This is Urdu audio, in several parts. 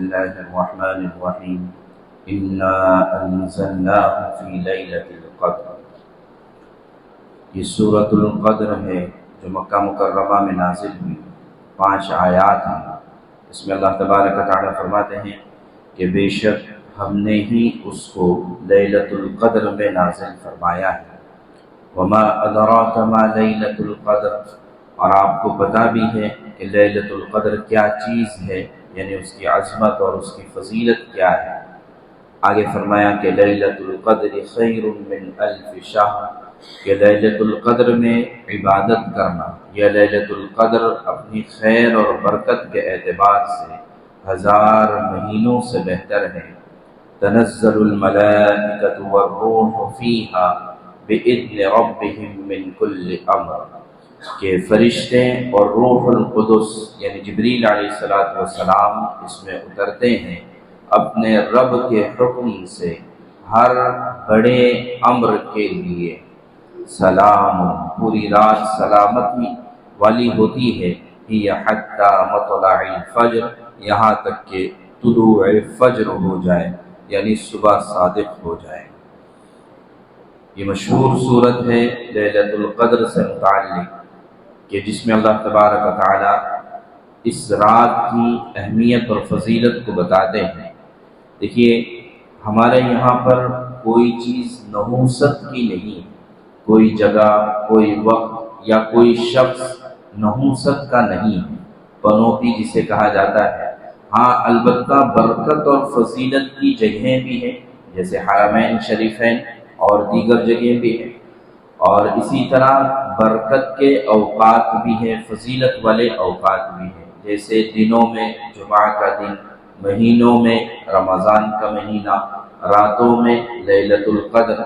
الله الرحمن الرحيم إنا أنزلناه في ليلة القدر۔ یہ سورۃ القدر ہے جو مکہ مکرمہ میں نازل ہوئی، 5 آیات ہیں۔ اس میں اللہ تبارک و تعالیٰ فرماتے ہیں کہ بے شک ہم نے ہی اس کو لیلۃ القدر میں نازل فرمایا ہے۔ وما ادراک ما لیلۃ القدر، اور آپ کو پتہ بھی ہے کہ لیلۃ القدر کیا چیز ہے، یعنی اس کی عظمت اور اس کی فضیلت کیا ہے۔ آگے فرمایا کہ لیلۃ القدر خیر من الف شہر، کہ لیلۃ القدر میں عبادت کرنا یا لیلۃ القدر اپنی خیر اور برکت کے اعتبار سے 1000 مہینوں سے بہتر ہے۔ تنزل الملائکۃ والروح فیہا بإذن ربہم من کل امر، کہ فرشتے اور روح القدس یعنی جبریل علیہ السلام اس میں اترتے ہیں اپنے رب کے حکم سے ہر بڑے امر کے لیے۔ سلام، پوری رات سلامتی والی ہوتی ہے، ہی حتی مطلع الفجر، یہاں تک کہ طلوع فجر ہو جائے، یعنی صبح صادق ہو جائے۔ یہ مشہور صورت ہے لیلۃ القدر سے متعلق، کہ جس میں اللہ تبارک و تعالی اس رات کی اہمیت اور فضیلت کو بتاتے ہیں۔ دیکھیے، ہمارے یہاں پر کوئی چیز نحوست کی نہیں، کوئی جگہ، کوئی وقت یا کوئی شخص نحوست کا نہیں ہے، پنوتی جسے کہا جاتا ہے۔ ہاں، البتہ برکت اور فضیلت کی جگہیں بھی ہیں، جیسے حرمین شریفین اور دیگر جگہیں بھی ہیں، اور اسی طرح برکت کے اوقات بھی ہیں، فضیلت والے اوقات بھی ہیں، جیسے دنوں میں جمعہ کا دن، مہینوں میں رمضان کا مہینہ، راتوں میں لیلۃ القدر۔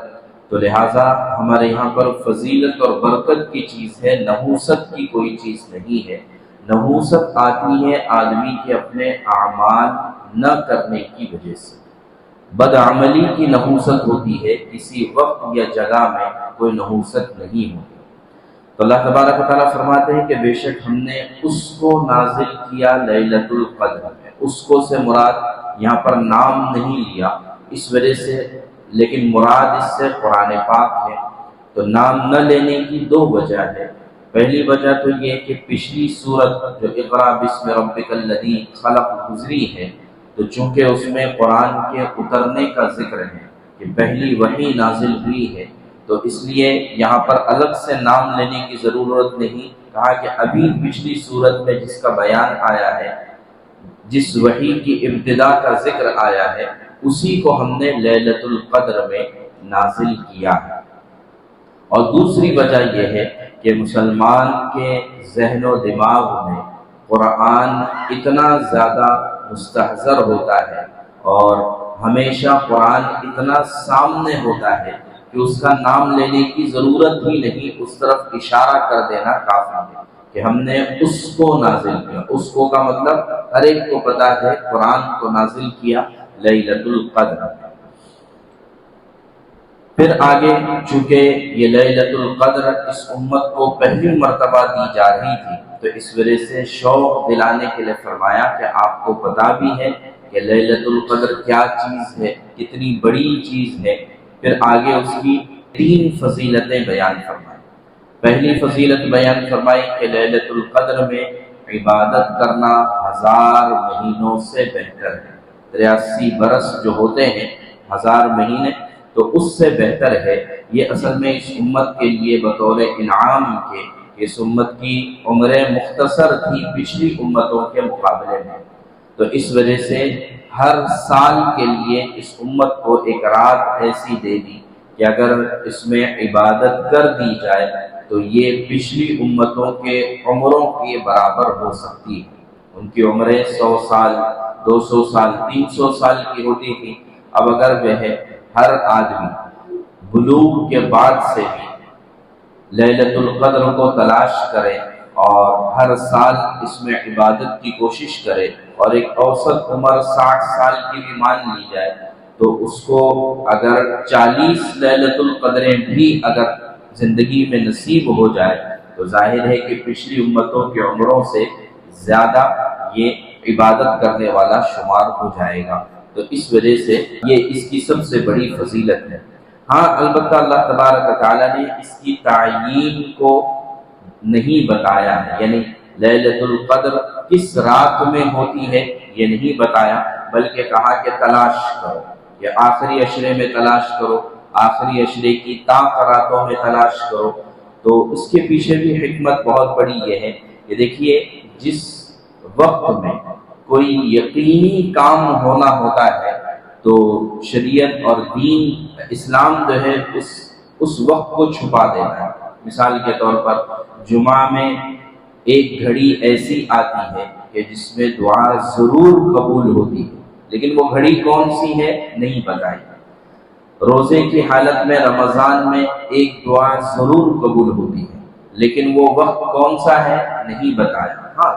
تو لہٰذا ہمارے یہاں پر فضیلت اور برکت کی چیز ہے، نحوست کی کوئی چیز نہیں ہے۔ نحوست آتی ہے آدمی کے اپنے اعمال نہ کرنے کی وجہ سے، بدعملی کی نحوست ہوتی ہے، کسی وقت یا جگہ میں کوئی نحوست نہیں ہوتی۔ تو اللہ تبارک و تعالیٰ فرماتے ہیں کہ بے شک ہم نے اس کو نازل کیا لیلۃ القدر میں۔ اس کو سے مراد یہاں پر نام نہیں لیا اس وجہ سے، لیکن مراد اس سے قرآن پاک ہے۔ تو نام نہ لینے کی 2 وجہ ہے۔ پہلی وجہ تو یہ کہ پچھلی سورت جو اقرأ باسم ربک الذی خلق گزری ہے، تو چونکہ اس میں قرآن کے اترنے کا ذکر ہے کہ پہلی وحی نازل ہوئی ہے، تو اس لیے یہاں پر الگ سے نام لینے کی ضرورت نہیں۔ کہا کہ ابھی پچھلی سورت میں جس کا بیان آیا ہے، جس وحی کی ابتدا کا ذکر آیا ہے، اسی کو ہم نے لیلۃ القدر میں نازل کیا ہے۔ اور دوسری وجہ یہ ہے کہ مسلمان کے ذہن و دماغ میں قرآن اتنا زیادہ مستحضر ہوتا ہے اور ہمیشہ قرآن اتنا سامنے ہوتا ہے کہ اس کا نام لینے کی ضرورت ہی نہیں، اس طرف اشارہ کر دینا کافی ہے کہ ہم نے اس کو نازل کیا۔ اس کو کا مطلب ہر ایک کو پتا ہے، قرآن کو نازل کیا لیلۃ القدر۔ پھر آگے چونکہ یہ لیلۃ القدر اس امت کو پہلی مرتبہ دی جا رہی تھی، تو اس وجہ سے شوق دلانے کے لیے فرمایا کہ آپ کو پتا بھی ہے کہ لیلۃ القدر کیا چیز ہے، کتنی بڑی چیز ہے۔ پھر آگے اس کی 3 فضیلتیں بیان فرمائی۔ پہلی فضیلت بیان فرمائی کہ لیلۃ القدر میں عبادت کرنا 1000 مہینوں سے بہتر ہے۔ 83 برس جو ہوتے ہیں، 1000 مہینے، تو اس سے بہتر ہے۔ یہ اصل میں اس امت کے لیے بطور انعام کے، اس امت کی عمریں مختصر تھی پچھلی امتوں کے مقابلے میں، تو اس وجہ سے ہر سال کے لیے اس امت کو ایک رات ایسی دے دی کہ اگر اس میں عبادت کر دی جائے تو یہ پچھلی امتوں کے عمروں کے برابر ہو سکتی ہے۔ ان کی عمریں 100 سال، 200 سال، 300 سال کی ہوتی تھی۔ اب اگر وہ ہے ہر آدمی بلوغ کے بعد سے بھی لیلۃ القدر کو تلاش کرے اور ہر سال اس میں عبادت کی کوشش کرے، اور ایک اوسط عمر 60 سال کی بھی مان لی جائے، تو اس کو اگر 40 لیلۃ القدریں بھی اگر زندگی میں نصیب ہو جائے تو ظاہر ہے کہ پچھلی امتوں کی عمروں سے زیادہ یہ عبادت کرنے والا شمار ہو جائے گا۔ تو اس وجہ سے یہ اس کی سب سے بڑی فضیلت ہے۔ ہاں البتہ اللہ تبارک و تعالیٰ نے اس کی تعیین کو نہیں بتایا ہے، یعنی لیلۃ القدر کس رات میں ہوتی ہے یہ نہیں بتایا، بلکہ کہا کہ تلاش کرو، یا آخری عشرے میں تلاش کرو، آخری عشرے کی طاق راتوں میں تلاش کرو۔ تو اس کے پیچھے بھی حکمت بہت بڑی یہ ہے کہ دیکھیے جس وقت میں کوئی یقینی کام ہونا ہوتا ہے تو شریعت اور دین اسلام جو ہے اس وقت کو چھپا دیتا ہے۔ مثال کے طور پر جمعہ میں ایک گھڑی ایسی آتی ہے کہ جس میں دعا ضرور قبول ہوتی ہے، لیکن وہ گھڑی کون سی ہے نہیں بتائی۔ روزے کی حالت میں رمضان میں ایک دعا ضرور قبول ہوتی ہے، لیکن وہ وقت کون سا ہے نہیں بتایا۔ ہاں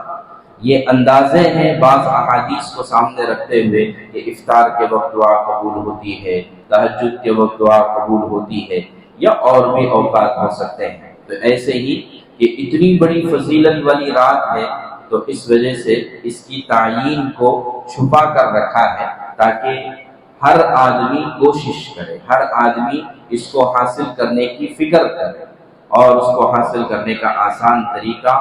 یہ اندازے ہیں بعض احادیث کو سامنے رکھتے ہوئے کہ افطار کے وقت دعا قبول ہوتی ہے، تہجد کے وقت دعا قبول ہوتی ہے، یا اور بھی اوقات ہو سکتے ہیں۔ تو ایسے ہی کہ اتنی بڑی فضیلت والی رات ہے تو اس وجہ سے اس کی تعیین کو چھپا کر رکھا ہے تاکہ ہر آدمی کوشش کرے، ہر آدمی اس کو حاصل کرنے کی فکر کرے، اور اس کو حاصل کرنے کا آسان طریقہ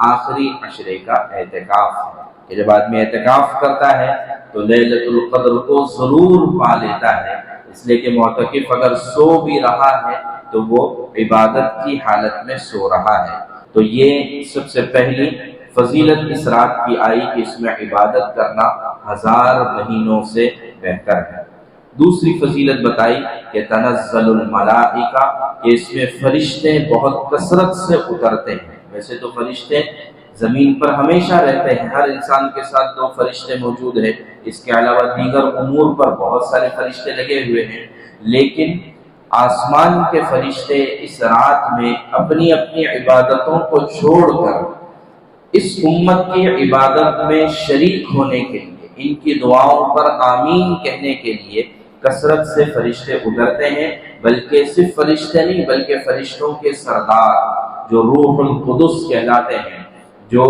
آخری عشرے کا اعتکاف ہے کہ جب آدمی اعتکاف کرتا ہے تو لیلۃ القدر کو ضرور پا لیتا ہے، اس لیے کہ معتکف اگر سو بھی رہا ہے تو وہ عبادت کی حالت میں سو رہا ہے۔ تو یہ سب سے پہلی فضیلت اس رات کی آئی کہ اس میں عبادت کرنا 1000 مہینوں سے بہتر ہے۔ دوسری فضیلت بتائی کہ تنزل الملائکہ، کہ اس میں فرشتے بہت کثرت سے اترتے ہیں۔ ویسے تو فرشتے زمین پر ہمیشہ رہتے ہیں، ہر انسان کے ساتھ 2 فرشتے موجود ہیں، اس کے علاوہ دیگر امور پر بہت سارے فرشتے لگے ہوئے ہیں، لیکن آسمان کے فرشتے اس رات میں اپنی اپنی عبادتوں کو چھوڑ کر اس امت کی عبادت میں شریک ہونے کے لیے، ان کی دعاؤں پر آمین کہنے کے لیے کثرت سے فرشتے اترتے ہیں۔ بلکہ صرف فرشتے نہیں بلکہ فرشتوں کے سردار جو روح القدس کہلاتے ہیں، جو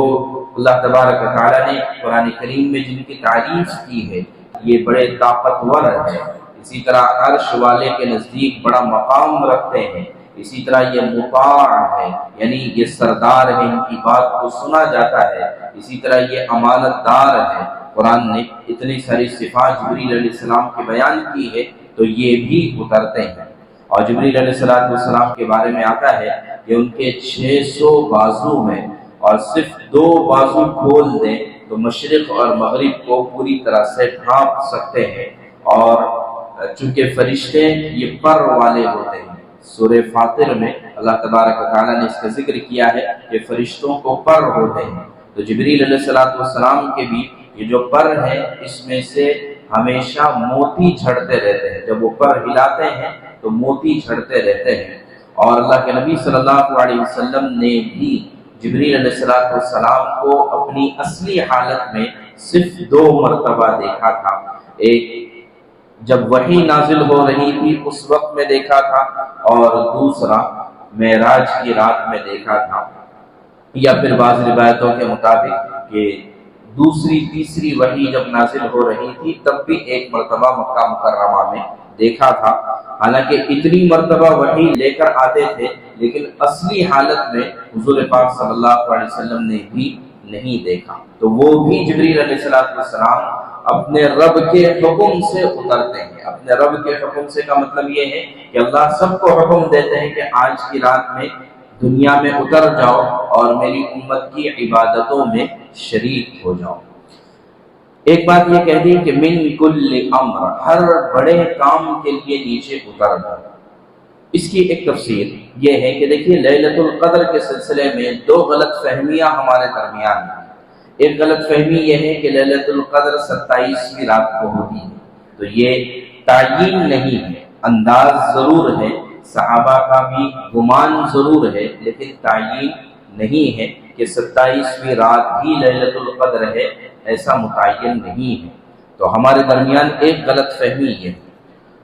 اللہ تبارک و تعالیٰ نے قرآن کریم میں جن کی تعریف کی ہے، یہ بڑے طاقتور ہیں، اسی طرح عرش والے کے نزدیک بڑا مقام رکھتے ہیں، اسی طرح یہ مطاع ہے، یعنی یہ سردار ہے، ان کی بات کو سنا جاتا ہے، اسی طرح یہ امانت دار ہے۔ قرآن نے اتنی ساری صفات جبریل علیہ السلام کے بیان کی ہے تو یہ بھی اترتے ہیں۔ اور جبریل علیہ السلام کے بارے میں آتا ہے کہ ان کے 600 بازو ہیں، اور صرف 2 بازو کھول دیں تو مشرق اور مغرب کو پوری طرح سے ڈھانپ سکتے ہیں۔ اور چونکہ فرشتے یہ پر والے ہوتے ہیں، سورہ فاطر میں اللہ تبارک و تعالیٰ نے اس کا ذکر کیا ہے کہ فرشتوں کو پر ہوتے ہیں، تو جبریل علیہ السلام کے بھی یہ جو پر ہے اس میں سے ہمیشہ موتی جھڑتے رہتے ہیں، جب وہ پر ہلاتے ہیں تو موتی جھڑتے رہتے ہیں۔ اور اللہ کے نبی صلی اللہ علیہ وسلم نے بھی جبریل علیہ السلام کو اپنی اصلی حالت میں صرف 2 مرتبہ دیکھا تھا، ایک جب وحی نازل ہو رہی تھی اس وقت میں دیکھا تھا، اور دوسرا معراج کی رات میں دیکھا تھا، یا پھر بعض روایتوں کے مطابق کہ دوسری تیسری وحی جب نازل ہو رہی تھی تب بھی ایک مرتبہ مکہ مکرمہ میں دیکھا تھا۔ حالانکہ اتنی مرتبہ وحی لے کر آتے تھے لیکن اصلی حالت میں حضور پاک صلی اللہ علیہ وسلم نے بھی نہیں دیکھا، تو وہ بھی جبریل علیہ السلام اپنے رب کے حکم سے اترتے ہیں۔ اپنے رب کے حکم سے کا مطلب یہ ہے کہ اللہ سب کو حکم دیتے ہیں کہ آج کی رات میں دنیا میں اتر جاؤ اور میری امت کی عبادتوں میں شریک ہو جاؤ۔ ایک بات یہ کہہ دی کہ من کل امر، ہر بڑے کام کے لیے نیچے اتر جاؤ۔ اس کی ایک تفسیر یہ ہے کہ دیکھیے لیلۃ القدر کے سلسلے میں 2 غلط فہمیاں ہمارے درمیان ہیں۔ ایک غلط فہمی یہ ہے کہ لیلۃ القدر 27ویں رات کو ہوتی ہے، تو یہ تعیین نہیں ہے، انداز ضرور ہے، صحابہ کا بھی گمان ضرور ہے، لیکن تعیین نہیں ہے کہ 27ویں رات ہی لیلۃ القدر ہے، ایسا متعین نہیں ہے۔ تو ہمارے درمیان ایک غلط فہمی یہ ہے۔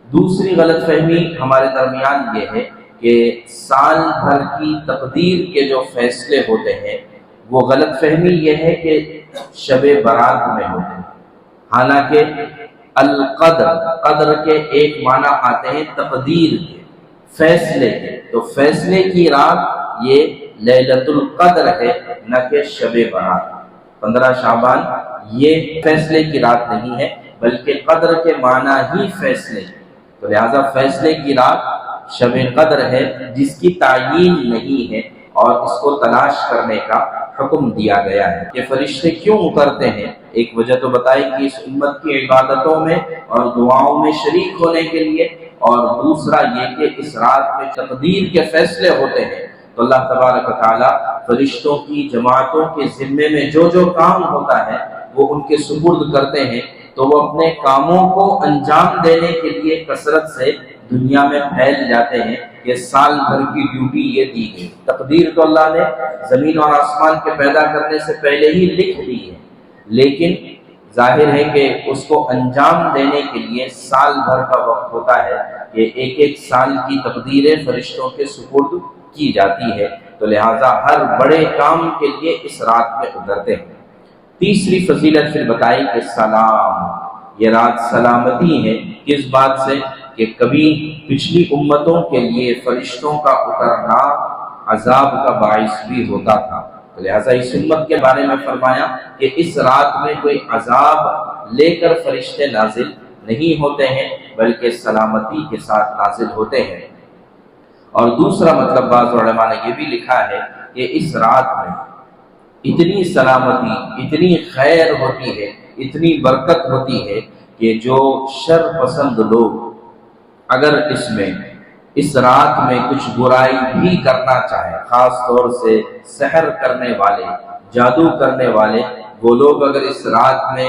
دوسری غلط فہمی ہمارے درمیان یہ ہے کہ سال بھر کی تقدیر کے جو فیصلے ہوتے ہیں، وہ غلط فہمی یہ ہے کہ شب برات میں ہوتے ہیں۔ حالانکہ القدر، قدر کے ایک معنی آتے ہیں تقدیر کے، فیصلے کے، تو فیصلے کی رات یہ لیلۃ القدر ہے، نہ کہ شب برات۔ 15 شعبان یہ فیصلے کی رات نہیں ہے، بلکہ قدر کے معنی ہی فیصلے، تو لہذا فیصلے کی رات شب قدر ہے جس کی تعیین نہیں ہے، اور اس کو تلاش کرنے کا حکم دیا گیا ہے۔ کہ فرشتے کیوں اترتے ہیں، ایک وجہ تو بتائی کہ اس امت کی عبادتوں میں اور دعاؤں میں شریک ہونے کے لیے، اور دوسرا یہ کہ اس رات میں تقدیر کے فیصلے ہوتے ہیں، تو اللہ تبارک و تعالی فرشتوں کی جماعتوں کے ذمے میں جو جو کام ہوتا ہے وہ ان کے سپرد کرتے ہیں، تو وہ اپنے کاموں کو انجام دینے کے لیے کثرت سے دنیا میں پھیل جاتے ہیں کہ سال بھر کی ڈیوٹی یہ دی گئی۔ تقدیر تو اللہ نے زمین اور آسمان کے پیدا کرنے سے پہلے ہی لکھ دی ہے، لیکن ظاہر ہے کہ اس کو انجام دینے کے لیے سال بھر کا وقت ہوتا ہے کہ ایک ایک سال کی تقدیریں فرشتوں کے سپرد کی جاتی ہے، تو لہٰذا ہر بڑے کام کے لیے اس رات میں اترتے ہیں۔ تیسری فضیلت پھر بتائی کہ سلام، یہ رات سلامتی ہے، کس بات سے کہ کبھی پچھلی امتوں کے لیے فرشتوں کا اترنا عذاب کا باعث بھی ہوتا تھا، تو لہٰذا اس امت کے بارے میں فرمایا کہ اس رات میں کوئی عذاب لے کر فرشتے نازل نہیں ہوتے ہیں، بلکہ سلامتی کے ساتھ نازل ہوتے ہیں۔ اور دوسرا مطلب بعض علماء نے یہ بھی لکھا ہے کہ اس رات میں اتنی سلامتی، اتنی خیر ہوتی ہے، اتنی برکت ہوتی ہے کہ جو شر پسند لوگ اگر اس رات میں کچھ برائی بھی کرنا چاہیں، خاص طور سے سحر کرنے والے، جادو کرنے والے، وہ لوگ اگر اس رات میں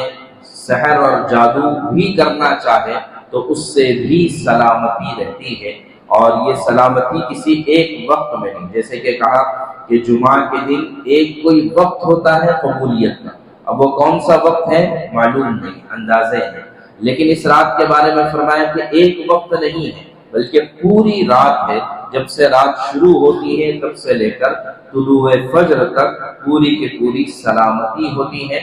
سحر اور جادو بھی کرنا چاہیں تو اس سے بھی سلامتی رہتی ہے، اور یہ سلامتی کسی ایک وقت میں نہیں، جیسے کہ کہا کہ جمعہ کے دن ایک کوئی وقت ہوتا ہے قبولیت کا، اب وہ کون سا وقت ہے معلوم نہیں، اندازے ہیں، لیکن اس رات کے بارے میں فرمایا کہ ایک وقت نہیں ہے بلکہ پوری رات ہے، جب سے رات شروع ہوتی ہے تب سے لے کر طلوع فجر تک پوری کی پوری سلامتی ہوتی ہے۔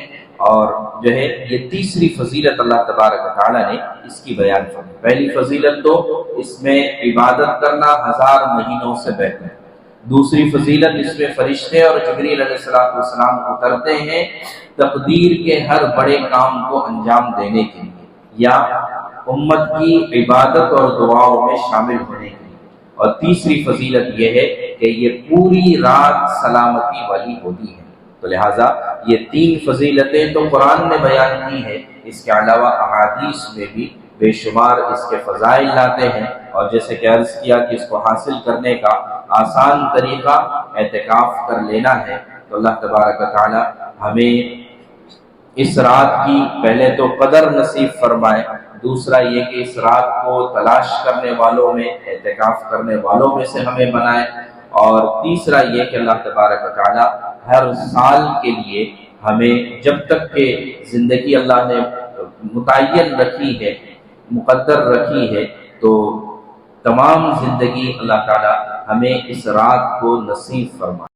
اور جو ہے یہ تیسری فضیلت اللہ تبارک و تعالیٰ نے اس کی بیان فرمائی۔ پہلی فضیلت تو اس میں عبادت کرنا 1000 مہینوں سے بہتر ہے، دوسری فضیلت اس میں فرشتے اور جبریل علیہ السلام اترتے ہیں تقدیر کے ہر بڑے کام کو انجام دینے کے لیے، یا امت کی عبادت اور دعاؤں میں شامل ہونے کے لیے، اور تیسری فضیلت یہ ہے کہ یہ پوری رات سلامتی والی ہوتی ہے۔ تو لہٰذا یہ 3 فضیلتیں تو قرآن نے بیان کی ہیں، اس کے علاوہ احادیث میں بھی بے شمار اس کے فضائل لاتے ہیں، اور جیسے کہ عرض کیا کہ اس کو حاصل کرنے کا آسان طریقہ اعتکاف کر لینا ہے۔ تو اللہ تبارک و تعالی ہمیں اس رات کی پہلے تو قدر نصیب فرمائے، دوسرا یہ کہ اس رات کو تلاش کرنے والوں میں، اعتکاف کرنے والوں میں سے ہمیں بنائے، اور تیسرا یہ کہ اللہ تبارک و تعالی ہر سال کے لیے ہمیں جب تک کہ زندگی اللہ نے متعین رکھی ہے، مقدر رکھی ہے، تو تمام زندگی اللہ تعالی ہمیں اس رات کو نصیب فرمائے۔